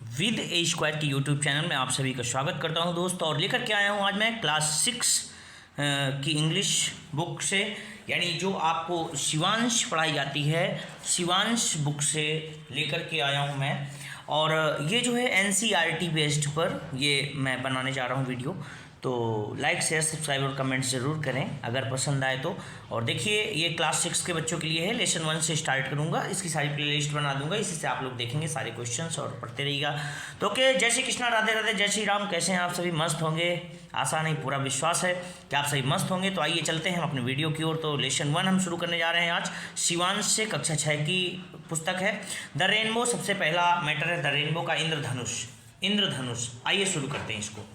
With A square के YouTube channel में आप सभी का स्वागत करता हूं दोस्तों। और लेकर के आया हूं आज मैं क्लास 6 की इंग्लिश बुक से, यानी जो आपको शिवांश पढ़ाई जाती है, शिवांश बुक से लेकर के आया हूं मैं। और ये जो है NCERT बेस्ड पर ये मैं बनाने जा रहा हूं वीडियो। तो लाइक शेयर सब्सक्राइब और कमेंट ज़रूर करें अगर पसंद आए तो। और देखिए ये क्लास 6 के बच्चों के लिए है, लेसन 1 से स्टार्ट करूंगा, इसकी सारी प्लेलिस्ट बना दूंगा, इसी से आप लोग देखेंगे सारे क्वेश्चंस और पढ़ते रहिएगा। तो ओके, जय श्री कृष्णा, राधे राधे, जय श्री राम। कैसे हैं आप सभी? मस्त होंगे, आशा नहीं पूरा विश्वास है कि आप सभी मस्त होंगे। तो आइए चलते हैं हम अपने वीडियो की ओर। तो लेसन 1 हम शुरू करने जा रहे हैं आज, शिवांश से, कक्षा 6 की पुस्तक है द रेनबो। सबसे पहला मैटर है द रेनबो का इंद्रधनुष। इंद्रधनुष, आइए शुरू करते हैं इसको।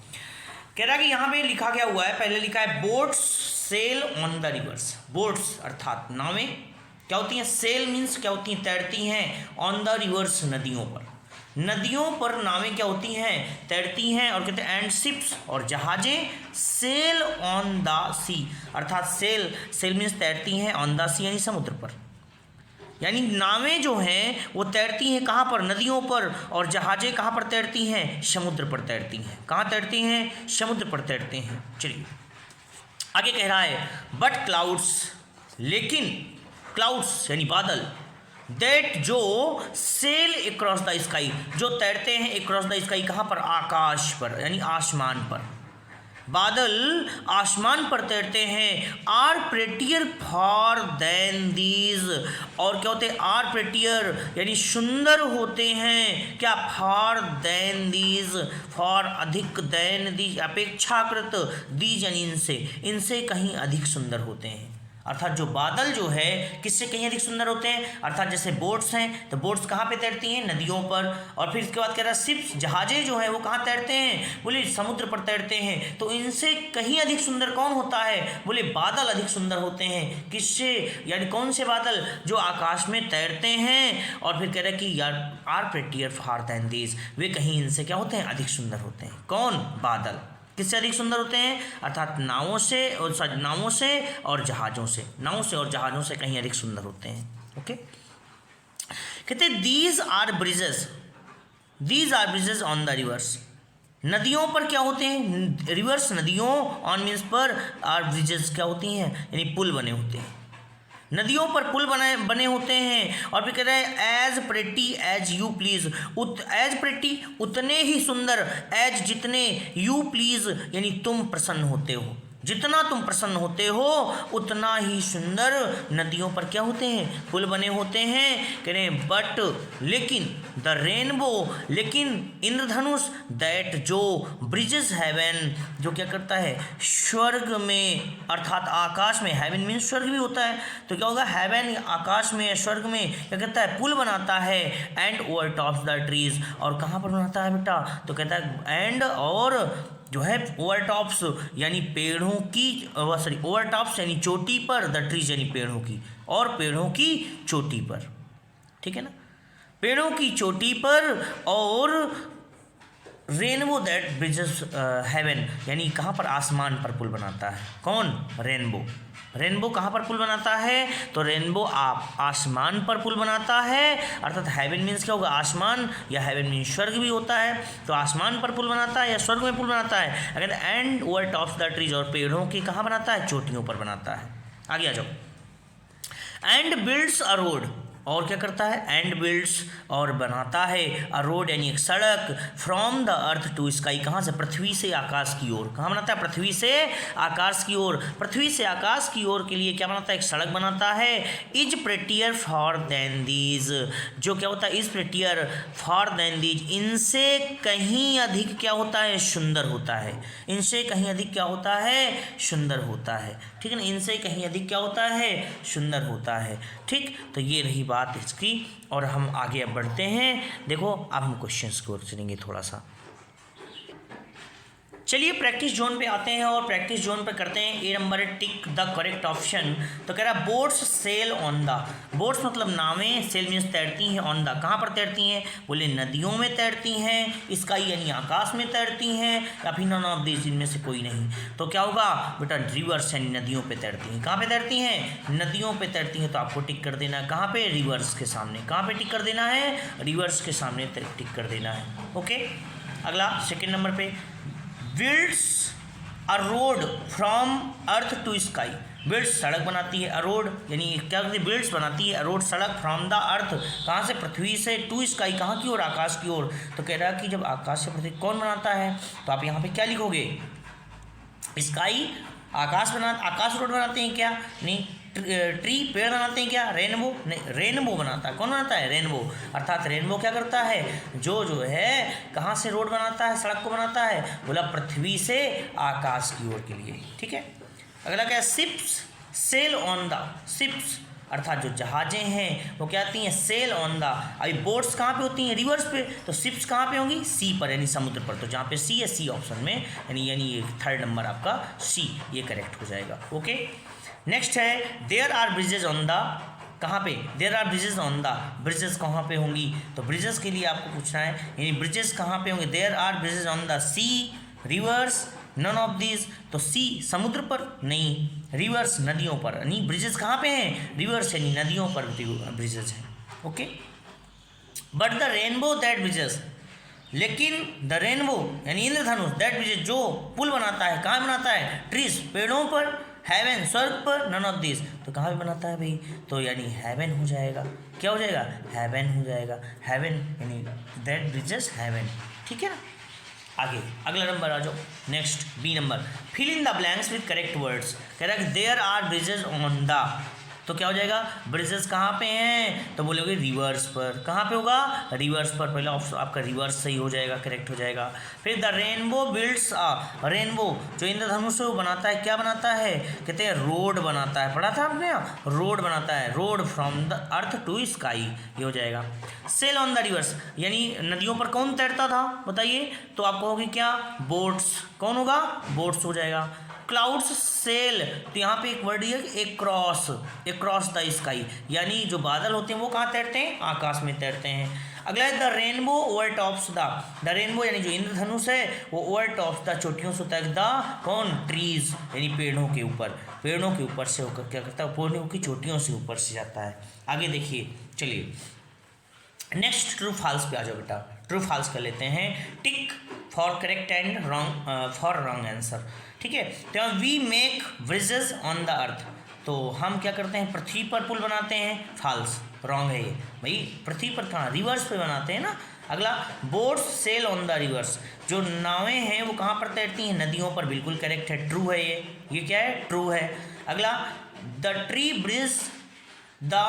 कह रहा है कि यहाँ पे लिखा क्या हुआ है, पहले लिखा है boats sail on the rivers. Boats अर्थात नावें क्या होती हैं? सेल मीन्स क्या होती हैं? तैरती हैं। ऑन द रिवर्स, नदियों पर। नदियों पर नावें क्या होती हैं? तैरती हैं। और कहते हैं एंड शिप्स, और जहाजें सेल ऑन द सी, अर्थात सेल मीन्स तैरती हैं, ऑन द सी यानी समुद्र पर। यानी नावें जो हैं वो तैरती हैं कहाँ पर? नदियों पर। और जहाजें कहाँ पर तैरती हैं? समुद्र पर तैरती हैं। कहाँ तैरती हैं? समुद्र पर तैरते हैं। चलिए आगे कह रहा है बट क्लाउड्स, लेकिन क्लाउड्स यानी बादल, दैट जो सेल अक्रॉस द स्काई, जो तैरते हैं अक्रॉस द स्काई, कहाँ पर? आकाश पर, यानी आसमान पर। बादल आसमान पर तैरते हैं। आर प्रेटियर फॉर देन दीज, और क्या होते हैं? आर प्रेटियर यानी सुंदर होते हैं। क्या? फॉर देन दीज, फॉर अधिक, देन दीज अपेक्षाकृत, दीज यानी इनसे कहीं अधिक सुंदर होते हैं। अर्थात जो बादल जो है किससे कहीं अधिक सुंदर होते हैं? अर्थात जैसे बोट्स हैं तो बोट्स कहाँ पे तैरती हैं? नदियों पर। और फिर इसके बाद कह रहा है शिप्स, जहाजें जो है वो कहाँ तैरते हैं? बोले समुद्र पर तैरते हैं। तो इनसे कहीं अधिक सुंदर कौन होता है? बोले बादल अधिक सुंदर होते हैं। किससे? यानी कौन से बादल? जो आकाश में तैरते हैं। और फिर कह रहा है कि यार आर प्रेटियर फॉर देन दीज, वे कहीं इनसे क्या होते हैं? अधिक सुंदर होते हैं। कौन? बादल। किससे अधिक सुंदर होते हैं? अर्थात नावों से और जहाज़ों से, नावों से और जहाज़ों से कहीं अधिक सुंदर होते हैं। ओके, कहते हैं these are bridges on the rivers. नदियों पर क्या होते हैं? रिवर्स, नदियों, ऑन मीन्स पर, आर ब्रिजेस क्या होती हैं? यानी पुल बने होते हैं। नदियों पर पुल बने होते हैं। और फिर कह रहे हैं as pretty as you please, as pretty उतने ही सुंदर, एज जितने, यू प्लीज यानी तुम प्रसन्न होते हो। जितना तुम प्रसन्न होते हो उतना ही सुंदर नदियों पर क्या होते हैं? पुल बने होते हैं। कह रहे हैं बट, लेकिन, द रेनबो, लेकिन इंद्रधनुष, दैट जो ब्रिजेस हेवन, जो क्या करता है? स्वर्ग में, अर्थात आकाश में। हेवन मीन्स स्वर्ग भी होता है, तो क्या होगा? हेवन आकाश में, स्वर्ग में क्या करता है? पुल बनाता है। And over tops the trees, और कहाँ पर बनाता है बेटा? तो कहता है एंड, और जो है ओवर टॉप्स यानी पेड़ों की, ओवर टॉप्स यानी चोटी पर, द ट्रीज यानी पेड़ों की, और पेड़ों की चोटी पर। ठीक है ना? पेड़ों की चोटी पर। और रेनबो दैट ब्रिजेस हेवन, यानी कहाँ पर? आसमान पर पुल बनाता है। कौन? रेनबो। रेनबो कहाँ पर पुल बनाता है? तो रेनबो आसमान पर पुल बनाता है। अर्थात हेवन मीन्स क्या होगा? आसमान, या हेवन मीन्स स्वर्ग भी होता है। तो आसमान पर पुल बनाता है या स्वर्ग में पुल बनाता है। अगर and over tops the trees, और पेड़ों की कहाँ बनाता है? चोटियों पर बनाता है। आगे आ जाओ। एंड बिल्ड्स अ रोड, और क्या करता है? एंड बिल्ड्स, और बनाता है, अ रोड यानी एक सड़क, from the earth to sky, कहाँ से? पृथ्वी से आकाश की ओर। कहाँ बनाता है? पृथ्वी से आकाश की ओर। पृथ्वी से आकाश की ओर के लिए क्या बनाता है? एक सड़क बनाता है। इज प्रेटियर फॉर देन दीज, जो क्या होता है? इज प्रेटियर फॉर देन दीज, इनसे कहीं अधिक क्या होता है? सुंदर होता है। इनसे कहीं अधिक क्या होता है? सुंदर होता है। ठीक है ना? इनसे कहीं अधिक क्या होता है? सुंदर होता है। ठीक, तो ये रही बात इसकी। और हम आगे अब बढ़ते हैं। देखो अब हम क्वेश्चंस की ओर चलेंगे थोड़ा सा। चलिए प्रैक्टिस जोन पे आते हैं और प्रैक्टिस जोन पे करते हैं। ए नंबर है टिक द करेक्ट ऑप्शन। तो कह रहा है boats sail on the, boats मतलब नावें, सेल मीन्स तैरती हैं, ऑन द कहाँ पर तैरती हैं, बोले नदियों में तैरती हैं, स्काई यानी आकाश में तैरती हैं, या फिर नॉन ऑफ दिस, इनमें से कोई नहीं। तो क्या होगा बेटा, रिवर्स यानी नदियों पर तैरती हैं। कहाँ पर तैरती हैं, नदियों पर तैरती हैं। तो आपको टिक कर देना है कहाँ पे, रिवर्स के सामने। कहाँ पे टिक कर देना है, रिवर्स के सामने टिक कर देना है। ओके, अगला सेकेंड नंबर पे, builds a road from earth to sky. Builds सड़क बनाती है, अ रोड यानी क्या करती है, बिल्ड्स बनाती है, अ रोड सड़क, फ्रॉम द अर्थ कहाँ से, पृथ्वी से, टू स्काई कहाँ की ओर, आकाश की ओर। तो कह रहा है कि जब आकाश से पृथ्वी कौन बनाता है, तो आप यहाँ पे क्या लिखोगे, स्काई, आकाश रोड बनाते हैं क्या, नहीं, ट्री पेड़ बनाते हैं क्या, रेनबो नहीं, रेनबो बनाता है, कौन बनाता है, रेनबो। अर्थात रेनबो क्या करता है, जो है कहाँ से रोड बनाता है, सड़क को बनाता है, बोला पृथ्वी से आकाश की ओर के लिए। ठीक है, अगला क्या है, ships sail on the, ships अर्थात जो जहाजें हैं वो क्या आती हैं, सेल ऑन द। अभी बोट्स कहाँ पे होती हैं, रिवर्स पे, तो शिप्स कहाँ पे होंगी, सी पर यानी समुद्र पर। तो जहाँ पे सी है, सी ऑप्शन में यानी थर्ड नंबर आपका सी, ये करेक्ट हो जाएगा। ओके, नेक्स्ट है there are bridges on the, कहाँ पे, there are bridges on the, bridges कहाँ पे होंगी, तो ब्रिजेस के लिए आपको पूछना है, यानी ब्रिजेस कहाँ पे होंगे, there are bridges on the sea, rivers, none of this. तो सी समुद्र पर नहीं, रिवर्स नदियों पर, यानी ब्रिजेस कहाँ पे हैं, रिवर्स यानी नदियों पर ब्रिजेस हैं। Okay, but the rainbow that bridges, लेकिन द रेनबो यानी इंद्रधनुष, दैट ब्रिजेस जो पुल बनाता है, कहाँ बनाता है, ट्रीज पेड़ों पर, हेवन स्वर्ग पर, नन ऑफ दिस तो कहाँ पे बनाता है भाई, तो यानी हेवन हो जाएगा। क्या हो जाएगा, हेवन हो जाएगा, हेवन यानी दैट ब्रिजेस हेवन। ठीक है ना, आगे अगला नंबर आ जाओ, next B number, fill in the blanks with correct words. कह रहा है कि there are bridges on the, तो क्या हो जाएगा, ब्रिजेस कहाँ पे हैं, तो बोलोगे रिवर्स पर। कहाँ पे होगा, रिवर्स पर, पहला ऑप्शन आपका रिवर्स सही हो जाएगा, करेक्ट हो जाएगा। फिर the rainbow builds a, rainbow जो इंद्रधनुष है वो बनाता है, क्या बनाता है, कहते हैं रोड बनाता है, पढ़ा था आपने यहाँ, रोड बनाता है, road from the earth to sky, ये हो जाएगा। सेल ऑन द रिवर्स यानी नदियों पर कौन तैरता था बताइए, तो आपको होगी क्या, बोट्स, कौन होगा, बोट्स हो जाएगा। क्लाउड्स सेल, तो यहाँ पे एक वर्ड है एक्रॉस, एक्रॉस द स्काई, यानी जो बादल होते हैं वो कहाँ तैरते हैं, आकाश में तैरते हैं। अगला है the rainbow over tops the rainbow यानी जो इंद्रधनुष है वो ओवर टॉप्स द चोटियों से तक, द कौन, ट्रीज यानी पेड़ों के ऊपर, पेड़ों के ऊपर से होकर क्या करता है, पेड़ों की चोटियों से ऊपर से जाता है। आगे देखिए, चलिए नेक्स्ट ट्रू फॉल्स पे आ जाओ बेटा, ट्रू फॉल्स कर लेते हैं, tick for correct and wrong for wrong answer. ठीक है, तो we make bridges on the earth, तो हम क्या करते हैं, पृथ्वी पर पुल बनाते हैं, फॉल्स, रॉन्ग है ये भाई, पृथ्वी पर कहाँ, रिवर्स पे बनाते हैं ना। अगला boats sail on the rivers, जो नावें हैं वो कहाँ पर तैरती हैं, नदियों पर, बिल्कुल करेक्ट है, ट्रू है ये क्या है, ट्रू है। अगला the tree bridge the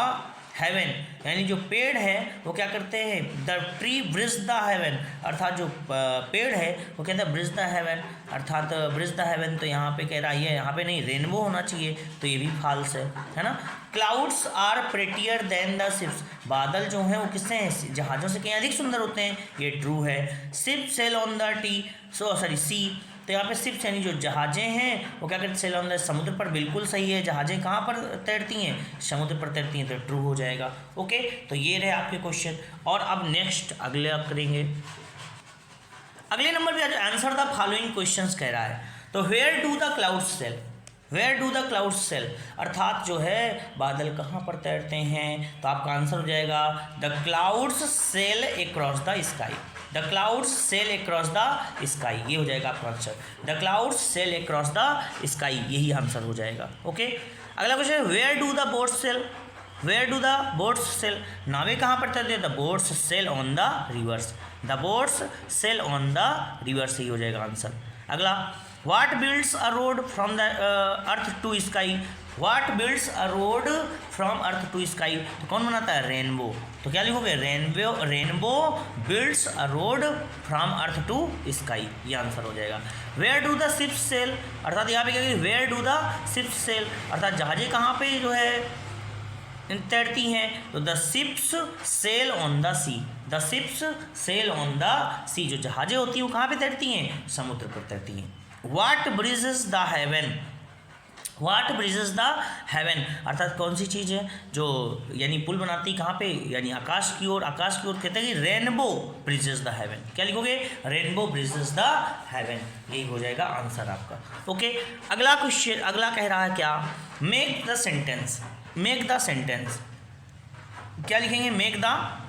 haven, यानी जो पेड़ है वो क्या करते हैं, the tree bridge the haven, अर्थात जो पेड़ है वो कहता है ब्रिज द हेवन, अर्थात ब्रिज द हेवन। तो यहाँ पे कह रहा है, यहाँ पे नहीं, रेनबो होना चाहिए, तो ये भी फॉल्स है ना। Clouds are prettier than the ships, बादल जो हैं वो किससे हैं, जहाज़ों से कहीं अधिक सुंदर होते हैं, ये ट्रू है। शिप सेल ऑन द सी, तो यहाँ पे शिप्स यानी जो जहाज़ें हैं वो क्या करते हैं, सेल ऑन द समुद्र पर, बिल्कुल सही है, जहाज़ें कहाँ पर तैरती हैं, समुद्र पर तैरती हैं, तो ट्रू हो जाएगा। ओके, तो ये रहे आपके क्वेश्चन। और अब नेक्स्ट अगले आप करेंगे, अगले नंबर पे आंसर द फॉलोइंग क्वेश्चंस कह रहा है। तो where do the clouds sail, where do the clouds sail, अर्थात जो है बादल कहाँ पर तैरते हैं, तो आपका आंसर हो जाएगा the clouds sail across the sky, the clouds sail across the sky, ये हो जाएगा आपका answer, the clouds sail across the sky, यही आंसर हो जाएगा। ओके, अगला क्वेश्चन है where do the boats sail, where do the boats sail, नावें कहाँ पर तैरते हैं, the boats sail on the rivers, the boats sail on the rivers, ही हो जाएगा आंसर। अगला what builds a road from the earth to sky, what builds a road from earth to sky, तो कौन बनाता है, रेनबो, तो क्या लिखोगे, rainbow builds a road from earth to sky, ये आंसर हो जाएगा। Where do the ships sail, अर्थात यहाँ पे क्या, where do the ships sail, अर्थात जहाजें कहाँ पे जो है तैरती हैं, तो the ships sail on the sea, the ships sail on the sea, जो जहाजें होती हैं वो कहाँ पे तैरती हैं, समुद्र पर तैरती हैं। What bridges the haven, what bridges the haven, अर्थात कौन सी चीज़ है जो यानी पुल बनाती कहाँ पे, यानी आकाश की ओर, आकाश की ओर कहते हैं कि रेनबो ब्रिजेस द हेवन, क्या लिखोगे, रेनबो ब्रिजेस द हेवन, यही हो जाएगा आंसर आपका। ओके, अगला क्वेश्चन, अगला कह रहा है क्या, make the sentence, make the sentence, क्या लिखेंगे, मेक द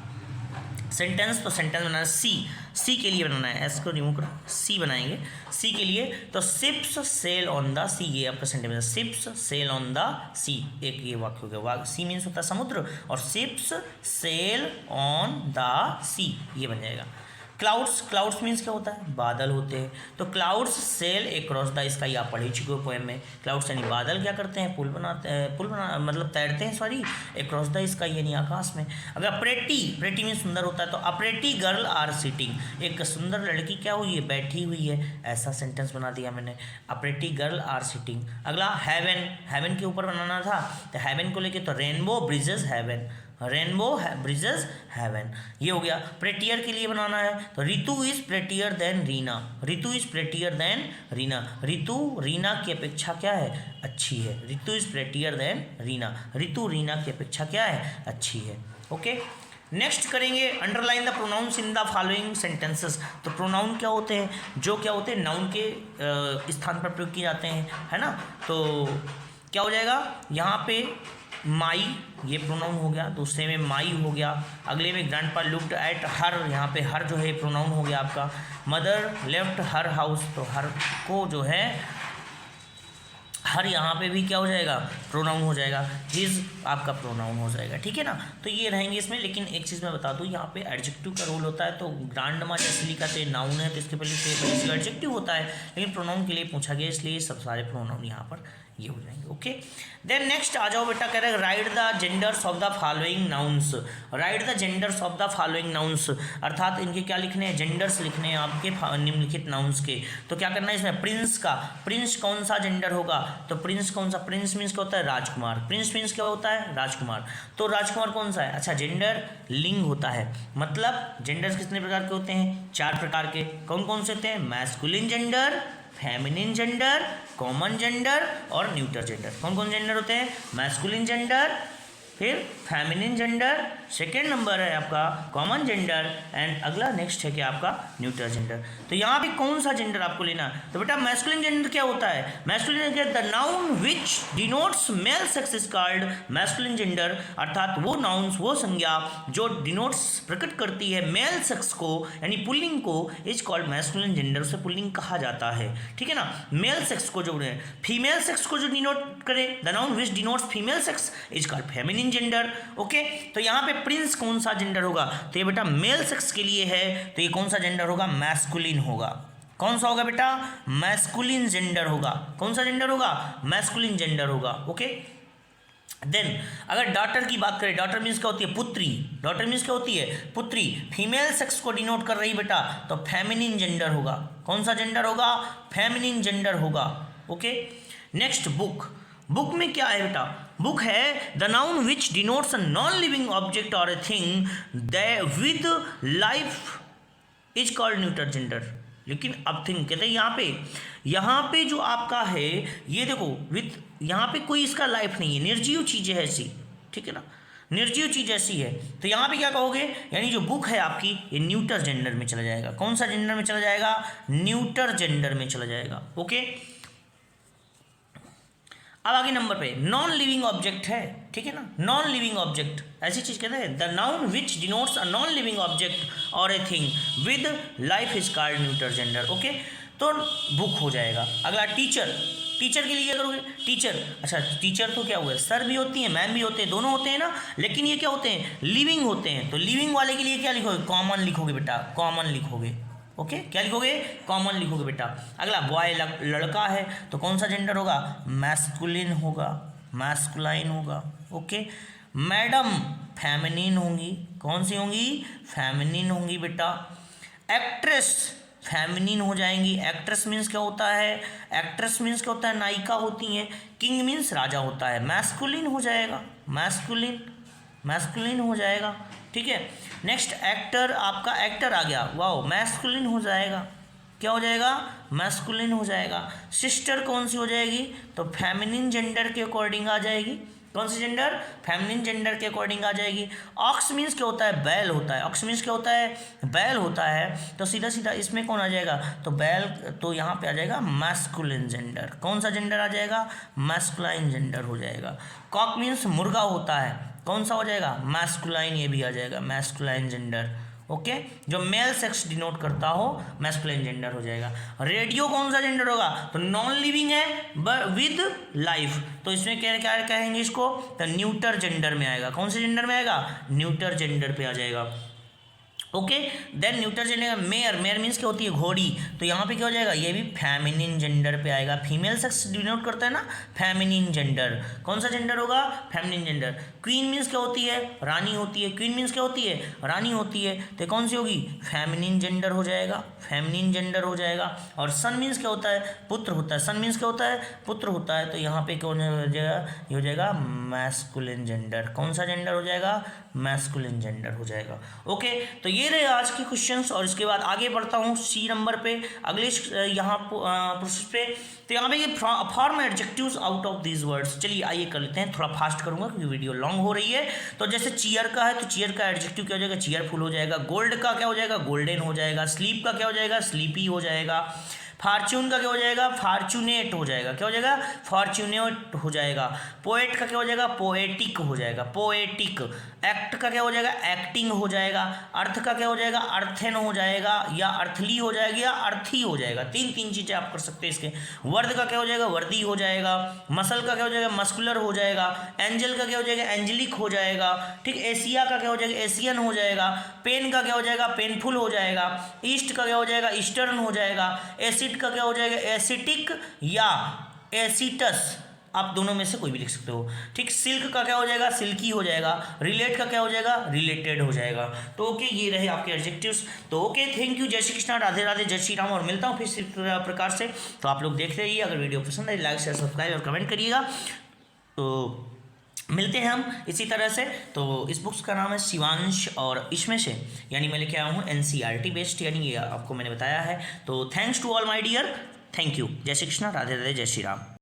सेंटेंस, तो सेंटेंस बनाना सी के लिए बनाना है, एस को रिमूव करो, सी बनाएंगे सी के लिए, तो ships sail on the sea, ये आपका sentence, ships sail on the sea, एक ये वाक्य हो गया, सी मीन्स होता है समुद्र, और ships sail on the sea, ये बन जाएगा। क्लाउड्स, क्लाउड्स मीन्स क्या होता है, बादल होते हैं, तो clouds sail across the sky, आप पढ़ ही चुके हो पोएम में, क्लाउड्स यानी बादल क्या करते हैं, पुल बनाते हैं, पुल बना मतलब तैरते हैं, सॉरी, अक्रॉस द स्काई यानी आकाश में। अगर प्रेटी, प्रेटी मीन्स सुंदर होता है, तो a pretty girl are sitting, एक सुंदर लड़की क्या हुई है, बैठी हुई है, ऐसा सेंटेंस बना दिया मैंने, a pretty girl are sitting. अगला हेवन, हेवन के ऊपर बनाना था, तो हेवन को लेके तो rainbow bridges heaven, rainbow bridges heaven, ये हो गया। प्रेटियर के लिए बनाना है, तो Ritu is prettier than Reena, Ritu is prettier than Reena, Ritu Reena की अपेक्षा क्या है, अच्छी है, Ritu is prettier than Reena, Ritu Reena की अपेक्षा क्या है, अच्छी है। ओके, नेक्स्ट करेंगे underline the pronounce in the following sentences, तो प्रोनाउन क्या होते हैं, जो क्या होते हैं नाउन के स्थान पर प्रयोग किए जाते हैं, है ना, तो क्या हो जाएगा, यहाँ पे माई, ये प्रोनाउन हो गया, दूसरे में माई हो गया, अगले में ग्रैंडपा लुक्ड एट हर, यहाँ पे हर जो है प्रोनाउन हो गया आपका। मदर लेफ्ट हर हाउस, तो हर को जो है हर यहाँ पे भी क्या हो जाएगा, प्रोनाउन हो जाएगा, हिज आपका प्रोनाउन हो जाएगा, ठीक है ना। तो ये रहेंगे इसमें, लेकिन एक चीज़ मैं बता दूँ, यहाँ पे एडजेक्टिव का रोल होता है, तो ग्रांडमा जैसे लिखा थे नाउन है तो इसके पहले एडजेक्टिव होता है, लेकिन प्रोनाउन के लिए पूछा गया इसलिए सब सारे प्रोनाउन यहाँ पर ये हो जाएंगे। ओके, देन नेक्स्ट आ जाओ बेटा, कह रहे हैं right the genders of the following nouns, right the genders of the following nouns, अर्थात इनके क्या लिखने हैं, जेंडर्स लिखने हैं आपके निम्नलिखित नाउन्स के। तो क्या करना है इसमें, प्रिंस का, प्रिंस कौन सा जेंडर होगा, तो प्रिंस कौन सा, प्रिंस मीन्स क्या होता है, राजकुमार, प्रिंस मीन्स क्या होता है, राजकुमार, तो राजकुमार कौन सा है, अच्छा जेंडर लिंग होता है, मतलब जेंडर्स कितने प्रकार के होते हैं, 4 प्रकार के, कौन कौन से होते हैं, masculine gender, feminine gender, common gender और न्यूटर जेंडर। कौन कौन जेंडर होते हैं, मैस्कुलिन जेंडर, फिर फेमिनिन जेंडर, सेकेंड नंबर है आपका कॉमन जेंडर, एंड अगला नेक्स्ट है क्या आपका न्यूटर जेंडर। तो यहाँ पे कौन सा जेंडर आपको लेना, तो बेटा मैस्कुलिन जेंडर क्या होता है, masculine gender the noun which denotes male sex is called masculine gender, अर्थात वो नाउन्स, वो संज्ञा जो डिनोट्स प्रकट करती है मेल सेक्स को यानी पुल्लिंग को, इज कॉल्ड मैस्कुलिन जेंडर, उसे पुल्लिंग कहा जाता है, ठीक है ना। मेल सेक्स को जो फीमेल सेक्स को जो डिनोट करे, the noun which denotes female sex is called feminine gender. Okay, तो यहाँ पे प्रिंस कौन सा जेंडर होगा, तो ये बेटा मेल सेक्स के लिए है, तो ये कौन सा जेंडर होगा, मैस्कुलिन होगा। कौन सा होगा बेटा, मैस्कुलिन जेंडर होगा, कौन सा जेंडर होगा, मैस्कुलिन जेंडर होगा। ओके, देन अगर डॉटर की बात करें, डॉटर मीन्स क्या होती है, पुत्री, डॉटर मीन्स क्या होती है, पुत्री, फीमेल सेक्स को डिनोट कर रही बेटा, तो फेमिनिन जेंडर होगा। कौन सा जेंडर होगा, फेमिनिन जेंडर होगा। ओके, नेक्स्ट बुक, बुक में क्या है बेटा, बुक है the noun which denotes a non living object और a thing with life is called neuter gender. लेकिन अब थिंक कहते हैं यहाँ पे जो आपका है, ये देखो विथ, यहाँ पे कोई इसका लाइफ नहीं है, निर्जीव चीज़ है ऐसी, ठीक है ना, निर्जीव चीज़ ऐसी है, तो यहाँ पे क्या कहोगे, यानी जो बुक है आपकी ये न्यूटर जेंडर में चला जाएगा। कौन सा जेंडर में चला जाएगा, न्यूटर जेंडर में चला जाएगा। ओके, अब आगे नंबर पे नॉन लिविंग ऑब्जेक्ट है, ठीक है ना, नॉन लिविंग ऑब्जेक्ट ऐसी चीज कहते हैं the noun which denotes a non living object और a thing with life is called neuter gender. Okay, तो बुक हो जाएगा। अगला टीचर, टीचर के लिए क्या करोगे, टीचर, अच्छा टीचर तो क्या हुआ, सर भी होती है, मैम भी होते हैं, दोनों होते हैं ना, लेकिन ये क्या होते हैं, लिविंग होते हैं, तो लिविंग वाले के लिए क्या लिखोगे, कॉमन लिखोगे बेटा, कॉमन लिखोगे। ओके, क्या लिखोगे, कॉमन लिखोगे बेटा। अगला बॉय लड़का है, तो कौन सा जेंडर होगा, मैस्कुलिन होगा, मैस्कुलाइन होगा। ओके, मैडम फेमिनिन होंगी, कौन सी होंगी, फेमिनिन होंगी बेटा। एक्ट्रेस फेमिनिन हो जाएंगी, एक्ट्रेस मीन्स क्या होता है, एक्ट्रेस मीन्स क्या होता है, नायिका होती हैं। किंग मीन्स राजा होता है, मैस्कुलिन हो जाएगा, मैस्कुलिन। मैस्कुलिन हो जाएगा, ठीक है। नेक्स्ट एक्टर, आपका एक्टर आ गया, वाओ, मैस्कुलिन हो जाएगा, क्या हो जाएगा, मैस्कुलिन हो जाएगा। सिस्टर कौन सी हो जाएगी, तो फेमिनिन जेंडर के अकॉर्डिंग आ जाएगी, कौन सी जेंडर, फेमिनिन जेंडर के अकॉर्डिंग आ जाएगी। ऑक्स मीन्स क्या होता है, बैल होता है, ऑक्स मीन्स क्या होता है, बैल होता है, तो सीधा सीधा इसमें कौन आ जाएगा, तो बैल, तो यहाँ पे आ जाएगा मैस्कुलिन जेंडर, कौन सा जेंडर आ जाएगा, मैस्कुलाइन जेंडर हो जाएगा। कॉक मीन्स मुर्गा होता है, कौन सा हो जाएगा, मैस्कुलाइन, ये भी आ जाएगा मैस्कुलाइन जेंडर, ओके, जो मेल सेक्स डिनोट करता हो मैस्कुलिन जेंडर हो जाएगा। रेडियो कौन सा जेंडर होगा, तो नॉन लिविंग है विद लाइफ, तो इसमें क्या क्या कहेंगे इसको, तो न्यूटर जेंडर में आएगा, कौन से जेंडर में आएगा, न्यूटर जेंडर पे आ जाएगा, okay. Then neuter gender, mayor, mayor means क्या होती है, घोड़ी, तो यहाँ पे क्या हो जाएगा, ये भी फेमिनिन जेंडर पे आएगा, फीमेल सेक्स डिनोट करता है ना, फेमिनिन जेंडर, कौन सा जेंडर होगा, फेमिनिन जेंडर। क्वीन मीन्स क्या होती है, रानी होती है, क्वीन मीन्स क्या होती है, रानी होती है, तो कौन सी होगी, फेमिनिन जेंडर हो जाएगा, फेमिनिन जेंडर हो जाएगा। और सन मीन्स क्या होता है, पुत्र होता है, सन मीन्स क्या होता है, पुत्र होता है, तो यहाँ पे कौन हो जाएगा, ये हो जाएगा मैस्कुलिन जेंडर, कौन सा जेंडर हो जाएगा, मैस्कुलिन जेंडर हो जाएगा, ओके। तो ये रहे आज के क्वेश्चंस, और इसके बाद आगे बढ़ता हूँ सी नंबर पे, अगले यहाँ प्रोसेस पे। तो यहाँ पे ये form adjectives out of these words, चलिए आइए कर लेते हैं, थोड़ा फास्ट करूंगा क्योंकि वीडियो लॉन्ग हो रही है। तो जैसे चीयर का है, तो चीयर का एडजेक्टिव क्या हो जाएगा, चीयरफुल हो जाएगा। गोल्ड का क्या हो जाएगा, गोल्डन हो जाएगा। स्लीप का क्या हो जाएगा, स्लीपी हो जाएगा। फॉर्च्यून का क्या हो जाएगा, फॉर्चुनेट हो जाएगा, क्या हो जाएगा, फॉर्चुनेट हो जाएगा। पोएट का क्या हो जाएगा, पोएटिक हो जाएगा, पोएटिक। एक्ट का क्या हो जाएगा, एक्टिंग हो जाएगा। अर्थ का क्या हो जाएगा, अर्थेन हो जाएगा, या अर्थली हो जाएगी, या अर्थी हो जाएगा। तीन चीजें आप कर सकते हैं इसके। वर्द का क्या हो जाएगा, वर्दी हो जाएगा। मसल का क्या हो जाएगा, मस्कुलर हो जाएगा। एंजल का क्या हो जाएगा, एंजलिक हो जाएगा, ठीक। एशिया का क्या हो जाएगा, एशियन हो जाएगा। पेन का क्या हो जाएगा, पेनफुल हो जाएगा। ईस्ट का क्या हो जाएगा, ईस्टर्न हो जाएगा। एसिड का क्या हो जाएगा, एसिटिक या एसिटस, आप दोनों में से कोई भी लिख सकते हो, ठीक। सिल्क का क्या हो जाएगा, सिल्की हो जाएगा। रिलेट का क्या हो जाएगा, रिलेटेड हो जाएगा। तो ओके, ये रहे आपके एडजेक्टिव्स। तो ओके, थैंक यू, जय श्री कृष्णा, राधे राधे, जय श्री राम, और मिलता हूँ फिर इसी प्रकार से। तो आप लोग देखते रहिए, अगर वीडियो पसंद है लाइक शेयर सब्सक्राइब और कमेंट करिएगा। तो मिलते हैं हम इसी तरह से। तो इस बुक्स का नाम है शिवांश, और इसमें से यानी मैं लेके आया हूँ NCERT बेस्ड, यानी ये आपको मैंने बताया है। तो thanks to all my dear, thank you, जय श्री कृष्णा, राधे राधे, जय श्री राम।